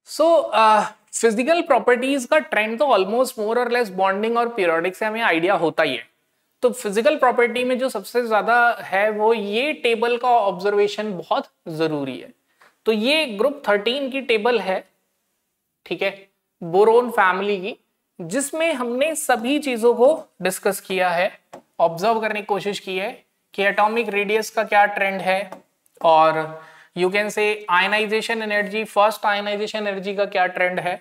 So physical properties का trend तो almost more और लेस बॉन्डिंग और पीरियोडिक से हमें आइडिया होता ही है। तो फिजिकल प्रॉपर्टी में जो सबसे ज्यादा है वो ये टेबल का ऑब्जर्वेशन बहुत जरूरी है। तो ये ग्रुप 13 की टेबल है, ठीक है, बोरोन फैमिली की, जिसमें हमने सभी चीजों को डिस्कस किया है, ऑब्जर्व करने की कोशिश की है कि एटॉमिक रेडियस का क्या ट्रेंड है, और you can say ionisation energy, first ionisation energy का क्या ट्रेंड है,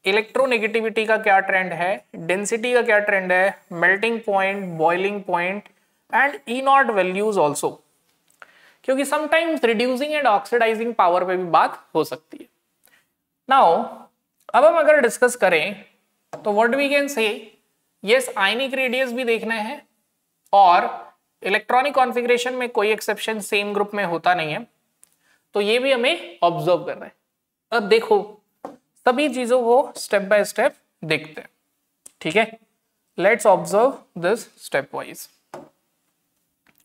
इलेक्ट्रोनेगेटिविटी का क्या ट्रेंड है, डेंसिटी का क्या ट्रेंड है, melting point, boiling point and E naught values also, क्योंकि sometimes reducing and oxidising power पे भी बात हो सकती है। नाउ अब हम अगर डिस्कस करें तो what we can say, yes ionic radius भी देखना है और इलेक्ट्रॉनिक कॉन्फ़िगरेशन में कोई एक्सेप्शन सेम ग्रुप में होता नहीं है, तो ये भी हमें ऑब्जर्व करना है। अब देखो सभी चीजों को स्टेप बाय स्टेप देखते हैं, ठीक है। Let's observe this stepwise.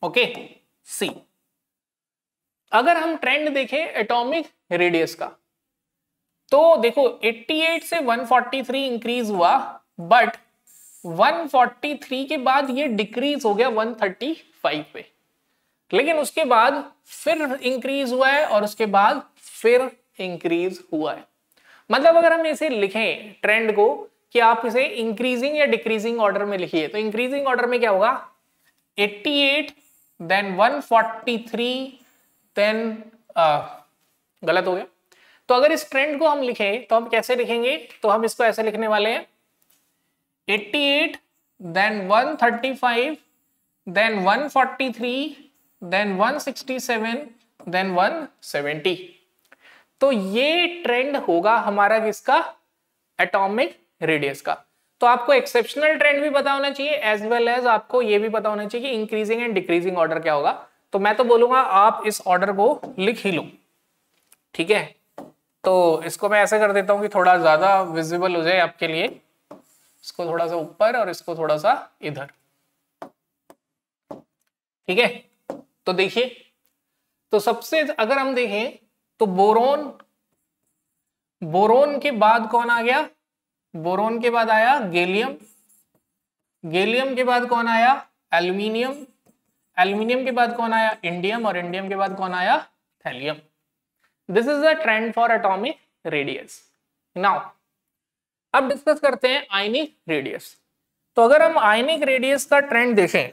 Okay, see अगर हम ट्रेंड देखें एटॉमिक रेडियस का, तो देखो 88 से 143 इंक्रीज हुआ, बट 143 के बाद ये डिक्रीज हो गया 135 पे, लेकिन उसके बाद फिर इंक्रीज हुआ है और उसके बाद फिर इंक्रीज हुआ है। मतलब अगर हम इसे लिखें ट्रेंड को कि आप इसे इंक्रीजिंग या डिक्रीजिंग ऑर्डर में लिखिए, तो इंक्रीजिंग ऑर्डर में क्या होगा, 88 देन 143 देन गलत हो गया। तो अगर इस ट्रेंड को हम लिखें तो हम कैसे लिखेंगे, तो हम इसको ऐसे लिखने वाले हैं 88 देन 135 देन 143 देन 167 देन 170। तो ये ट्रेंड होगा हमारा किसका, एटॉमिक रेडियस का। तो आपको एक्सेप्शनल ट्रेंड भी पता होना चाहिए एज वेल एज आपको ये भी पता होना चाहिए कि इंक्रीजिंग एंड डिक्रीजिंग ऑर्डर क्या होगा। तो मैं तो बोलूंगा आप इस ऑर्डर को लिख ही लो, ठीक है। तो इसको मैं ऐसे कर देता हूं कि थोड़ा ज्यादा विजिबल हो जाए आपके लिए, इसको थोड़ा सा ऊपर और इसको थोड़ा सा इधर, ठीक है। तो देखिए, तो सबसे अगर हम देखें तो बोरोन के बाद कौन आ गया, बोरोन के बाद आया गैलियम, गैलियम के बाद कौन आया, एल्यूमिनियम, एल्यूमिनियम के बाद कौन आया, इंडियम, और इंडियम के बाद कौन आया, thallium. This is the trend for atomic radius. Now अब डिस्कस करते हैं आयनिक रेडियस। तो अगर हम आयनिक रेडियस का ट्रेंड देखें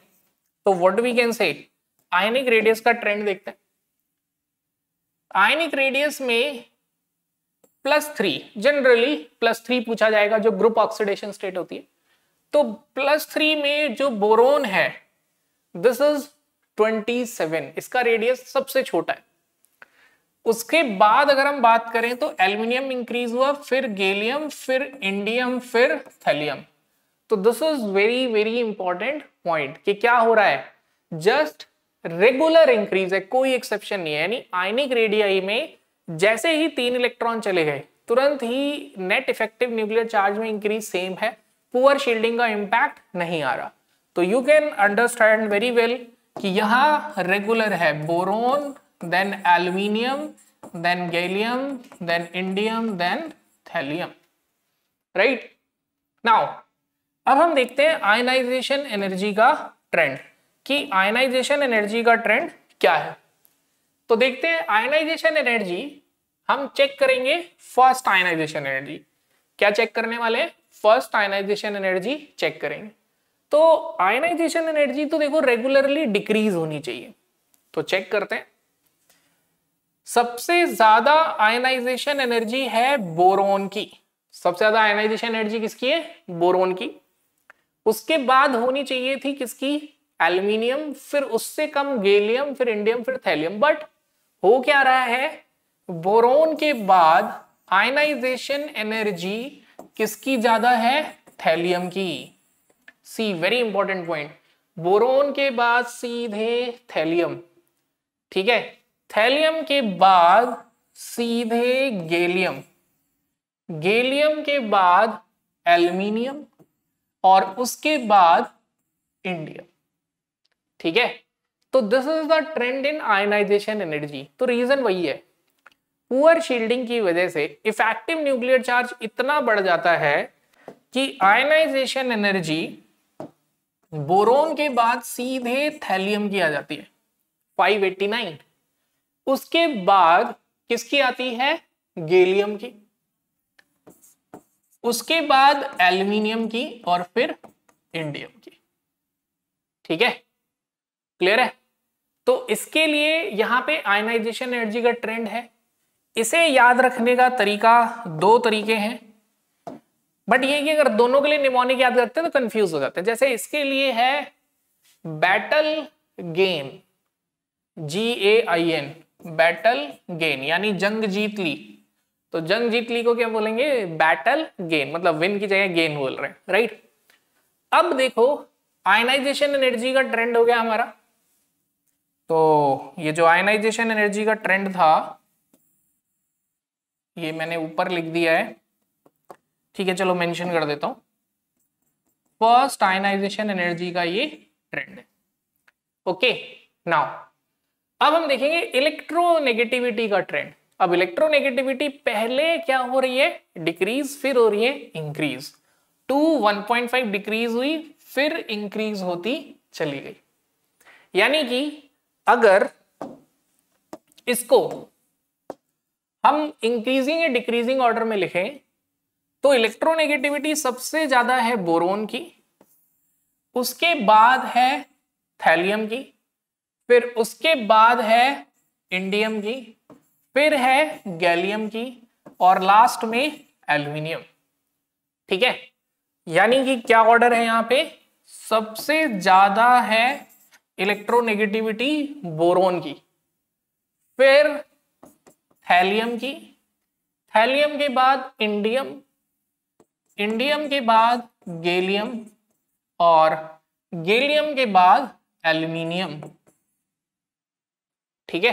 तो व्हाट वी कैन से, आयनिक रेडियस का ट्रेंड देखते हैं। आयनिक रेडियस में +3, जनरली +3 पूछा जाएगा जो ग्रुप ऑक्सीडेशन स्टेट होती है। तो +3 में जो बोरोन है दिस इज 27, इसका रेडियस सबसे छोटा है। उसके बाद अगर हम बात करें तो एल्यूमिनियम इंक्रीज हुआ, फिर गैलियम, फिर इंडियम, फिर थैलियम। तो this is very very important point कि क्या हो रहा है, जस्ट रेगुलर इंक्रीज है, कोई एक्सेप्शन नहीं है। यानी आयनिक रेडियाई में जैसे ही 3 इलेक्ट्रॉन चले गए तुरंत ही नेट इफेक्टिव न्यूक्लियर चार्ज में इंक्रीज सेम है, पुअर शील्डिंग का इंपैक्ट नहीं आ रहा। तो you can understand very well कि यहां रेगुलर है, boron then aluminium then gallium then indium then thallium, right. Now अब हम देखते हैं आयनाइजेशन एनर्जी का ट्रेंड, कि आयनाइजेशन एनर्जी का ट्रेंड क्या है। तो देखते हैं आयनाइजेशन एनर्जी, हम चेक करेंगे फर्स्ट आयनाइजेशन एनर्जी। क्या चेक करने वाले हैं, फर्स्ट आयनाइजेशन एनर्जी चेक करेंगे। तो आयनाइजेशन एनर्जी तो देखो रेगुलरली डिक्रीज होनी चाहिए, तो चेक करते हैं। सबसे ज्यादा आयनाइजेशन एनर्जी है बोरोन की, सबसे ज्यादा आयनाइजेशन एनर्जी किसकी है, बोरोन की। उसके बाद होनी चाहिए थी किसकी, एल्यूमिनियम, फिर उससे कम गैलियम, फिर इंडियम, फिर थैलियम। बट हो क्या रहा है, बोरोन के बाद आयनाइजेशन एनर्जी किसकी ज्यादा है, थैलियम की। सी वेरी इंपॉर्टेंट पॉइंट, बोरोन के बाद सीधे थैलियम, ठीक है। थैलियम के बाद सीधे गैलियम, गैलियम के बाद एल्यूमिनियम, और उसके बाद इंडियम, ठीक है। तो this is the trend in ionisation energy. तो रीजन वही है, पुअर शील्डिंग की वजह से इफेक्टिव न्यूक्लियर चार्ज इतना बढ़ जाता है कि आयनाइजेशन एनर्जी बोरोन के बाद सीधे थैलियम की आ जाती है 589। उसके बाद किसकी आती है? गैलियम की, उसके बाद एल्यूमिनियम की और फिर इंडियम की। ठीक है, क्लियर है? तो इसके लिए यहां पे आयनाइजेशन एनर्जी का ट्रेंड है। इसे याद रखने का तरीका दो तरीके हैं, बट ये कि अगर दोनों के लिए निमोनिक याद करते हैं तो कंफ्यूज हो जाते हैं। जैसे इसके लिए है battle gain, GAIN, battle gain यानी जंग जीत ली। तो जंग जीत ली को क्या बोलेंगे? बैटल गेन, मतलब विन की जगह गेन बोल रहे हैं, राइट? अब देखो आयनाइजेशन एनर्जी का ट्रेंड हो गया हमारा। तो ये जो आयनाइजेशन एनर्जी का ट्रेंड था ये मैंने ऊपर लिख दिया है, ठीक है, चलो मेंशन कर देता हूं। फर्स्ट आयनाइजेशन एनर्जी का ये ट्रेंड है। ओके, नाउ अब हम देखेंगे इलेक्ट्रोनेगेटिविटी का ट्रेंड। अब इलेक्ट्रोनेगेटिविटी पहले क्या हो रही है? डिक्रीज, फिर हो रही है इंक्रीज। 1.5 डिक्रीज हुई, फिर इंक्रीज होती चली गई। यानी कि अगर इसको हम इंक्रीजिंग या डिक्रीजिंग ऑर्डर में लिखें तो इलेक्ट्रोनेगेटिविटी सबसे ज्यादा है बोरोन की, उसके बाद है थैलियम की, फिर उसके बाद है इंडियम की, फिर है गैलियम की और लास्ट में एल्यूमिनियम। ठीक है, यानी कि क्या ऑर्डर है यहां पे? सबसे ज्यादा है इलेक्ट्रोनेगेटिविटी बोरोन की, फिर थैलियम की, थैलियम के बाद इंडियम, इंडियम के बाद गैलियम और गैलियम के बाद एल्यूमिनियम। ठीक है,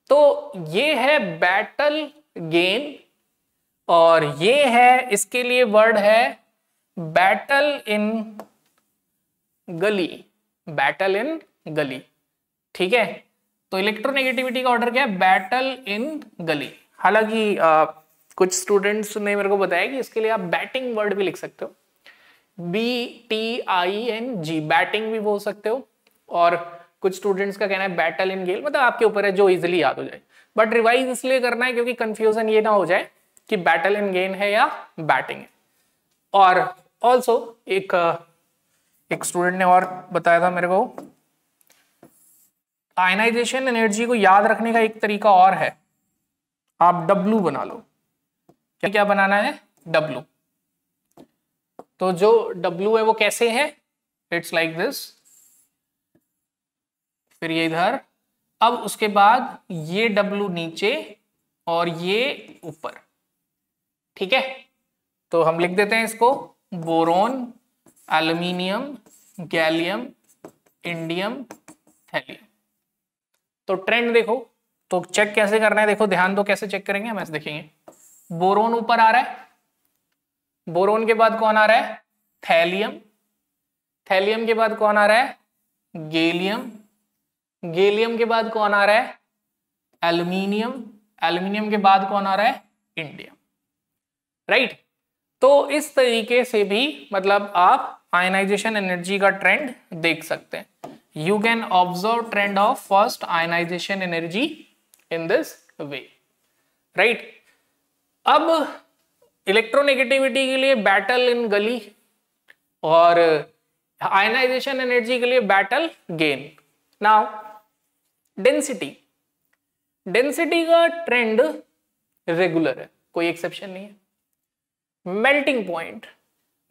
तो ये है बैटल गेन और ये है, इसके लिए वर्ड है बैटल इन गली, बैटल इन गली। ठीक है, तो इलेक्ट्रोनेगेटिविटी का ऑर्डर क्या है? बैटल इन गली। हालांकि कुछ स्टूडेंट्स ने मेरे को बताया कि इसके लिए आप बैटिंग वर्ड भी लिख सकते हो, BTING, बैटिंग भी बोल सकते हो। और कुछ स्टूडेंट्स का कहना है बैटल इन गेल, मतलब आपके ऊपर है, जो इजीली याद हो जाए। बट रिवाइज इसलिए करना है क्योंकि कंफ्यूजन ये ना हो जाए कि बैटल इन गेन है या बैटिंग है। और ऑल्सो एक स्टूडेंट ने और बताया था मेरे को, आयनाइजेशन एनर्जी को याद रखने का एक तरीका और है, आप W बना लो। क्या बनाना है? W। तो जो W है वो कैसे है? इट्स लाइक दिस, फिर ये इधर, अब उसके बाद ये W नीचे और ये ऊपर। ठीक है, तो हम लिख देते हैं इसको boron, aluminium, gallium, indium, thallium. तो ट्रेंड देखो, तो चेक कैसे करना है, देखो ध्यान दो कैसे चेक करेंगे हम, ऐसे देखेंगे। बोरोन ऊपर आ रहा है, बोरोन के बाद कौन आ रहा है? थैलियम, थैलियम के बाद कौन आ रहा है? गैलियम, गैलियम के बाद कौन आ रहा है? एल्यूमिनियम, एल्यूमिनियम के बाद कौन आ रहा है? Indium, right. तो इस तरीके से भी मतलब आप आयनाइजेशन एनर्जी का ट्रेंड देख सकते हैं। You can observe trend of first ionization energy in this way, right? अब इलेक्ट्रोनेगेटिविटी के लिए बैटल इन गली और आयनाइजेशन एनर्जी के लिए battle gain. Now density, density का ट्रेंड रेगुलर है, कोई एक्सेप्शन नहीं है। मेल्टिंग पॉइंट,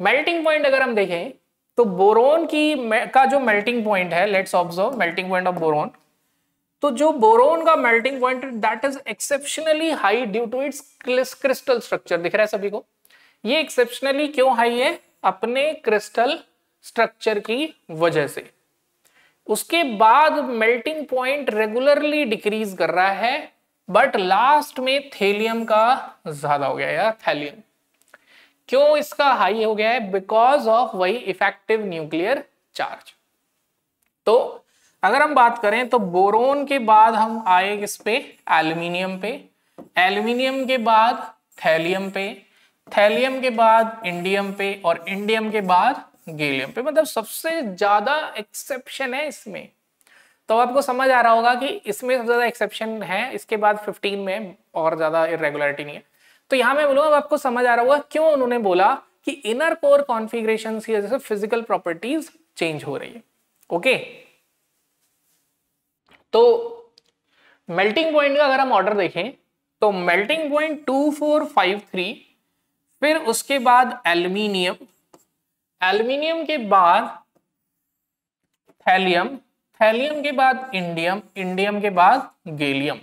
मेल्टिंग पॉइंट अगर हम देखें तो बोरोन का जो मेल्टिंग पॉइंट है, let's observe melting point of boron. तो जो बोरोन का melting point that is exceptionally high due to its crystal structure. दिख रहा है सभी को? ये एक्सेप्शनली क्यों हाई है? अपने क्रिस्टल स्ट्रक्चर की वजह से। उसके बाद मेल्टिंग पॉइंट रेगुलरली डिक्रीज कर रहा है, बट लास्ट में थैलियम का ज्यादा हो गया यार, थैलियम। क्यों इसका हाई हो गया है? बिकॉज ऑफ वही इफेक्टिव न्यूक्लियर चार्ज। तो अगर हम बात करें तो बोरोन के बाद हम आए किस पे? एल्यूमिनियम पे, एल्यूमिनियम के बाद थैलियम पे, थैलियम के बाद इंडियम पे, और इंडियम के बाद गैलियम पे। मतलब सबसे ज्यादा एक्सेप्शन है इसमें। तो आपको समझ आ रहा होगा कि इसमें सबसे ज्यादा एक्सेप्शन है, इसके बाद 15 में और ज्यादा इरेगुलरिटी नहीं है। तो यहां मैं बोलूंगा, आपको समझ आ रहा होगा क्यों उन्होंने बोला कि इनर कोर कॉन्फ़िगरेशन की वजह से फिजिकल प्रॉपर्टीज चेंज हो रही है। ओके, तो मेल्टिंग पॉइंट का अगर हम ऑर्डर देखें तो मेल्टिंग पॉइंट 2453, फिर उसके बाद एल्यूमिनियम, एल्यूमिनियम के बाद थैलियम, थैलियम के बाद इंडियम, इंडियम के बाद गैलियम।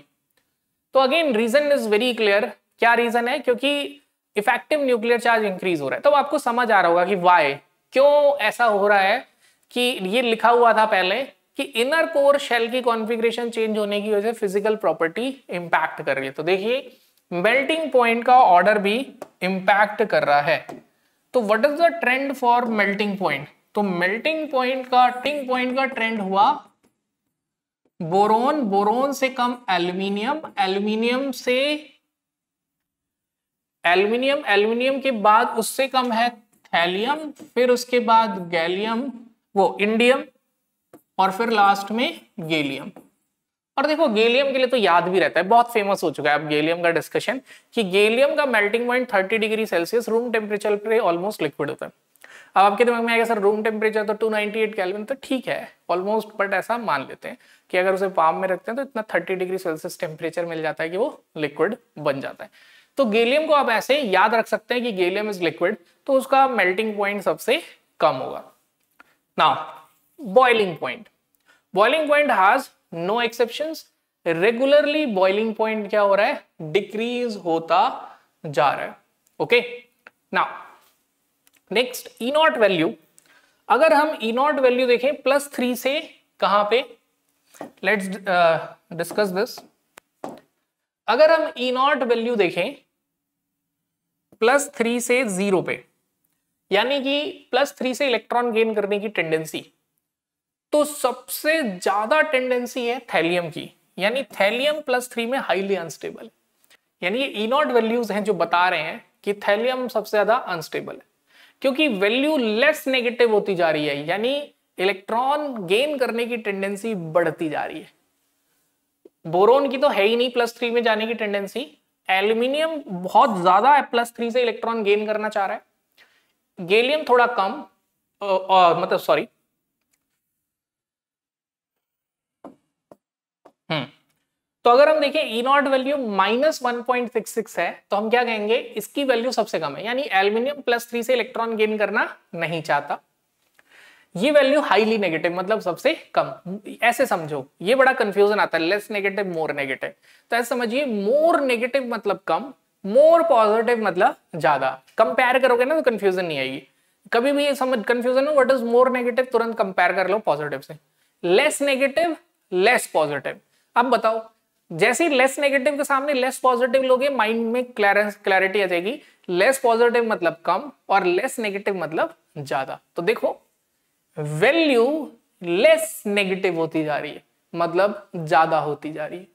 तो again reason is very clear. क्या रीजन है? क्योंकि इफेक्टिव न्यूक्लियर चार्ज इंक्रीज हो रहा है। तो आपको समझ आ रहा होगा कि वाई, क्यों ऐसा हो रहा है। कि ये लिखा हुआ था पहले कि इनर कोर शेल की कॉन्फ़िगरेशन चेंज होने की वजह से फिजिकल प्रॉपर्टी इंपैक्ट कर रही है। तो देखिए मेल्टिंग पॉइंट का ऑर्डर भी इंपैक्ट कर रहा है। तो what is the trend for melting point? तो मेल्टिंग पॉइंट का ट्रेंड हुआ बोरोन, बोरोन से कम एल्यूमिनियम, एल्यूमिनियम से एल्यूमिनियम, एल्यूमिनियम के बाद उससे कम है थैलियम, फिर उसके बाद गैलियम, वो इंडियम, और फिर लास्ट में गैलियम। और देखो गैलियम के लिए तो याद भी रहता है, बहुत फेमस हो चुका है अब गैलियम का डिस्कशन, कि गैलियम का melting point 30 degree Celsius room temperature पे ऑलमोस्ट लिक्विड होता है। अब आपके दिमाग में आएगा सर रूम टेम्परेचर तो 298 केल्विन, तो ठीक है ऑलमोस्ट, बट ऐसा मान लेते हैं कि अगर उसे पाम में रखते हैं तो इतना 30 डिग्री सेल्सियस टेम्परेचर मिल जाता है कि वो लिक्विड बन जाता है। तो गैलियम को आप ऐसे याद रख सकते हैं कि गैलियम इज लिक्विड, तो उसका मेल्टिंग पॉइंट सबसे कम होगा। Now boiling point, boiling point has no exceptions. Regularly boiling point क्या हो रहा है? डिक्रीज होता जा रहा है। Okay, now next E naught value. अगर हम ई नॉट वैल्यू देखें +3 से कहां पे, लेट्स डिस्कस दिस। अगर हम ई नॉट वैल्यू देखें +3 से 0 पे, यानी कि +3 से इलेक्ट्रॉन गेन करने की टेंडेंसी, तो सबसे ज्यादा टेंडेंसी है थैलियम की, यानी थैलियम +3 में हाईली अनस्टेबल। यानी ये ई नॉट वैल्यूज हैं जो बता रहे हैं कि थैलियम सबसे ज्यादा अनस्टेबल है, क्योंकि वैल्यू लेस नेगेटिव होती जा रही है, यानी इलेक्ट्रॉन गेन करने की टेंडेंसी बढ़ती जा रही है। बोरोन की तो है ही नहीं +3 में जाने की टेंडेंसी, एल्यूमिनियम बहुत ज्यादा है, +3 से इलेक्ट्रॉन गेन करना चाह रहा है, गैलियम थोड़ा कम, मतलब सॉरी, तो अगर हम देखें ई नॉट वैल्यू -1.66 है, तो हम क्या कहेंगे? इसकी वैल्यू सबसे कम है, यानी एल्यूमिनियम +3 से इलेक्ट्रॉन गेन करना नहीं चाहता। ये वैल्यू हाईली नेगेटिव, मतलब सबसे कम। ऐसे समझो, ये बड़ा कंफ्यूजन आता है, लेस नेगेटिव मोर नेगेटिव। तो ऐसे समझिए मोर नेगेटिव मतलब कम, मोर पॉजिटिव मतलब ज्यादा। कंपेयर करोगे ना तो कंफ्यूजन नहीं आएगी। कभी भी ये समझ कंफ्यूजन हो व्हाट इज मोर नेगेटिव, तुरंत कंपेयर कर लो पॉजिटिव से। Less negative, less positive. अब बताओ, जैसे ही लेस नेगेटिव के सामने लेस पॉजिटिव लोगे, माइंड में क्लैरिटी आ जाएगी। लेस पॉजिटिव मतलब कम और लेस नेगेटिव मतलब ज्यादा। तो देखो वैल्यू लेस नेगेटिव होती जा रही है, मतलब ज्यादा होती जा रही है।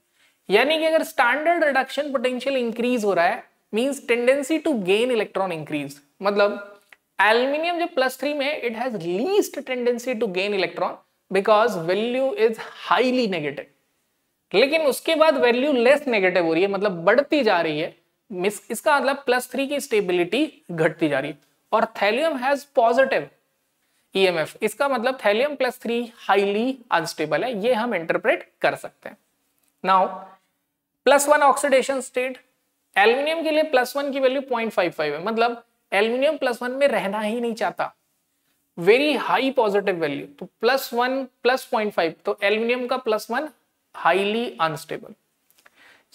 यानी कि अगर स्टैंडर्ड रिडक्शन पोटेंशियल इंक्रीज हो रहा है, means tendency to gain electron increase. मतलब एल्यूमिनियम जो +3 में, it has least tendency to gain electron because value is highly negative. लेकिन उसके बाद वैल्यू लेस नेगेटिव हो रही है, मतलब बढ़ती जा रही है। इसका मतलब +3 की स्टेबिलिटी घटती जा रही है। और थैलियम हैज पॉजिटिव EMF, इसका मतलब थैलियम +3 हाईली अनस्टेबल है। ये हम इंटरप्रेट कर सकते हैं। नाउ +1 ऑक्सीडेशन स्टेट, एल्यूमिनियम के लिए +1 की वैल्यू 0.55 है, मतलब एल्यूमिनियम +1 में रहना ही नहीं चाहता, वेरी हाई पॉजिटिव वैल्यू। तो +1 +0.5, तो एल्यूमिनियम का +1 हाईली अनस्टेबल।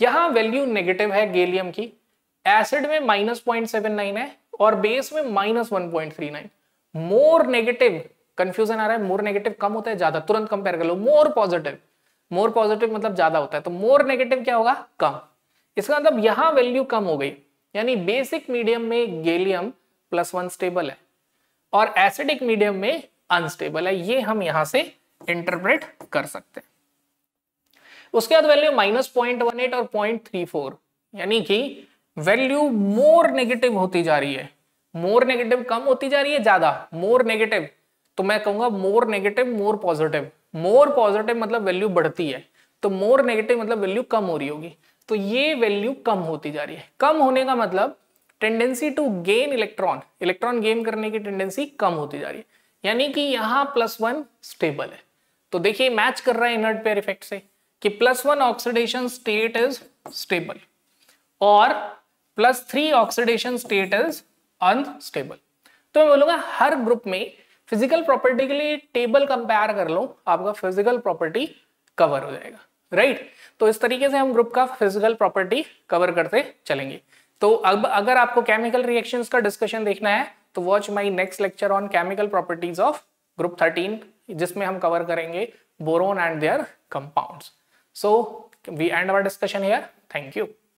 यहां वैल्यू नेगेटिव है गैलियम की, एसिड में -0.79 है और बेस में -1.39। मोर नेगेटिव, कंफ्यूजन आ रहा है, मोर नेगेटिव कम होता है ज्यादा, तुरंत कंपेयर कर लो। मोर पॉजिटिव, मोर पॉजिटिव मतलब ज्यादा होता है, तो मोर नेगेटिव क्या होगा? कम। इसका मतलब यहां वैल्यू कम हो गई, यानी बेसिक मीडियम में गैलियम +1 स्टेबल है और एसिडिक मीडियम में अनस्टेबल है। ये हम यहां से इंटरप्रेट कर सकते हैं। उसके बाद वैल्यू -0.18 और 0.34, यानी कि वैल्यू मोर नेगेटिव होती जा रही है। मोर नेगेटिव कम होती जा रही है, ज्यादा मोर नेगेटिव, तो मैं कहूंगा more negative more positive. More positive मतलब वैल्यू बढ़ती है, तो मोर नेगेटिव मतलब वैल्यू कम हो रही होगी। तो ये वैल्यू कम होती जा रही है। कम होने का मतलब tendency to gain electron, electron gain करने की टेंडेंसी कम होती जा रही है, यानी कि यहाँ +1 स्टेबल है। तो देखिए मैच कर रहा है इनर्ट पेयर इफेक्ट से कि +1 ऑक्सीडेशन स्टेट इज स्टेबल और +3 ऑक्सीडेशन स्टेट इज अनस्टेबल। तो मैं बोलूंगा हर ग्रुप में फिजिकल प्रॉपर्टी के लिए टेबल कंपेयर कर लो, आपका फिजिकल प्रॉपर्टी कवर हो जाएगा, राइट। तो इस तरीके से हम ग्रुप का फिजिकल प्रॉपर्टी कवर करते चलेंगे। तो अब अगर आपको केमिकल रिएक्शंस का डिस्कशन देखना है तो watch my next lecture on chemical properties of group 13, जिसमें हम कवर करेंगे boron and their compounds. So we end our discussion here. Thank you.